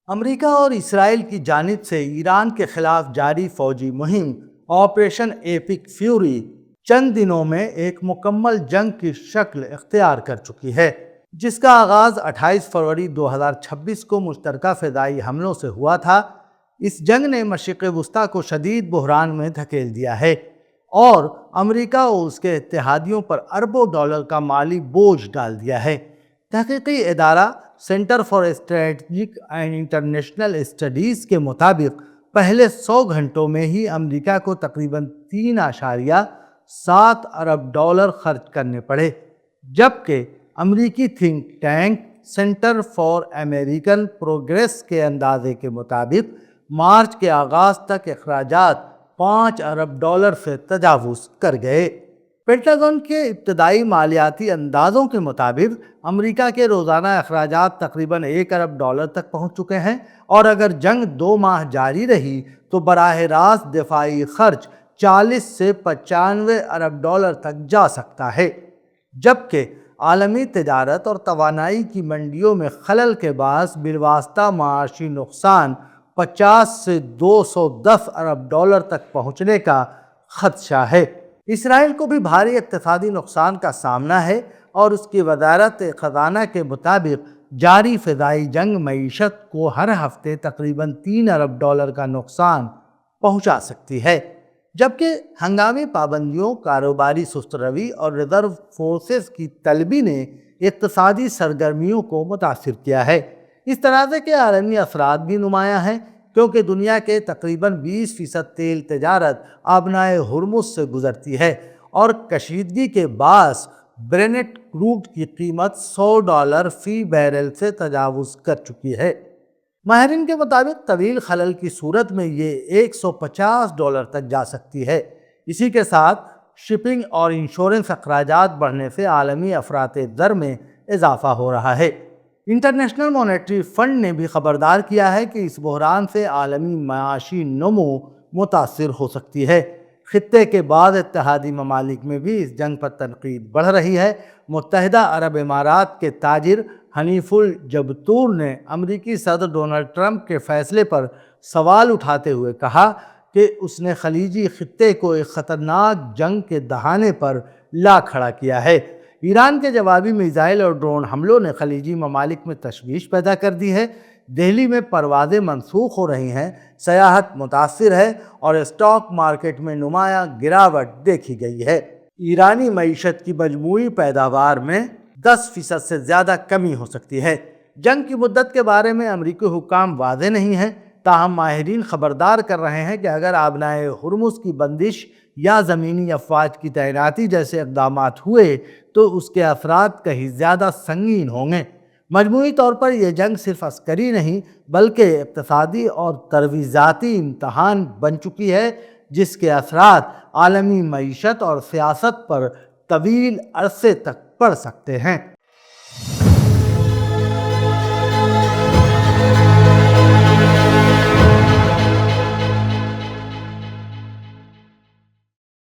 امریکہ اور اسرائیل کی جانب سے ایران کے خلاف جاری فوجی مہم آپریشن ایپک فیوری چند دنوں میں ایک مکمل جنگ کی شکل اختیار کر چکی ہے، جس کا آغاز 28 فروری 2026 کو مشترکہ فضائی حملوں سے ہوا تھا۔ اس جنگ نے مشرق وسطیٰ کو شدید بحران میں دھکیل دیا ہے اور امریکہ اور اس کے اتحادیوں پر اربوں ڈالر کا مالی بوجھ ڈال دیا ہے۔ تحقیقی ادارہ centre for strategic and international studies کے مطابق پہلے 100 گھنٹوں میں ہی امریکہ کو تقریباً 3.7 ارب ڈالر خرچ کرنے پڑے، جبکہ امریکی think tank centre for American progress کے اندازے کے مطابق مارچ کے آغاز تک اخراجات 5 ارب ڈالر سے تجاوز کر گئے۔ پینٹاگن کے ابتدائی مالیاتی اندازوں کے مطابق امریکہ کے روزانہ اخراجات تقریباً 1 ارب ڈالر تک پہنچ چکے ہیں، اور اگر جنگ 2 ماہ جاری رہی تو براہ راست دفاعی خرچ 40 سے 95 ارب ڈالر تک جا سکتا ہے، جبکہ عالمی تجارت اور توانائی کی منڈیوں میں خلل کے باعث بالواسطہ معاشی نقصان 50 سے 210 ارب ڈالر تک پہنچنے کا خدشہ ہے۔ اسرائیل کو بھی بھاری اقتصادی نقصان کا سامنا ہے اور اس کی وزارت خزانہ کے مطابق جاری فضائی جنگ معیشت کو ہر ہفتے تقریباً 3 ارب ڈالر کا نقصان پہنچا سکتی ہے، جبکہ ہنگامی پابندیوں، کاروباری سست روی اور ریزرو فورسز کی طلبی نے اقتصادی سرگرمیوں کو متاثر کیا ہے۔ اس تنازع کے عالمی اثرات بھی نمایاں ہیں، کیونکہ دنیا کے تقریباً 20% تیل تجارت آبنائے ہرمز سے گزرتی ہے، اور کشیدگی کے باعث برینٹ کروڈ کی قیمت $100 فی بیرل سے تجاوز کر چکی ہے۔ ماہرین کے مطابق طویل خلل کی صورت میں یہ $150 تک جا سکتی ہے۔ اسی کے ساتھ شپنگ اور انشورنس اخراجات بڑھنے سے عالمی افراط زر میں اضافہ ہو رہا ہے۔ انٹرنیشنل مانیٹری فنڈ نے بھی خبردار کیا ہے کہ اس بحران سے عالمی معاشی نمو متاثر ہو سکتی ہے۔ خطے کے بعض اتحادی ممالک میں بھی اس جنگ پر تنقید بڑھ رہی ہے۔ متحدہ عرب امارات کے تاجر حنیف الجبتور نے امریکی صدر ڈونلڈ ٹرمپ کے فیصلے پر سوال اٹھاتے ہوئے کہا کہ اس نے خلیجی خطے کو ایک خطرناک جنگ کے دہانے پر لا کھڑا کیا ہے۔ ایران کے جوابی میزائل اور ڈرون حملوں نے خلیجی ممالک میں تشویش پیدا کر دی ہے۔ دہلی میں پروازیں منسوخ ہو رہی ہیں، سیاحت متاثر ہے اور اسٹاک مارکیٹ میں نمایاں گراوٹ دیکھی گئی ہے۔ ایرانی معیشت کی مجموعی پیداوار میں 10% سے زیادہ کمی ہو سکتی ہے۔ جنگ کی مدت کے بارے میں امریکی حکام واضح نہیں ہیں، تاہم ماہرین خبردار کر رہے ہیں کہ اگر آبنائے ہرمز کی بندش یا زمینی افواج کی تعیناتی جیسے اقدامات ہوئے تو اس کے اثرات کہیں زیادہ سنگین ہوں گے۔ مجموعی طور پر یہ جنگ صرف عسکری نہیں بلکہ اقتصادی اور ترویجاتی امتحان بن چکی ہے، جس کے اثرات عالمی معیشت اور سیاست پر طویل عرصے تک پڑ سکتے ہیں۔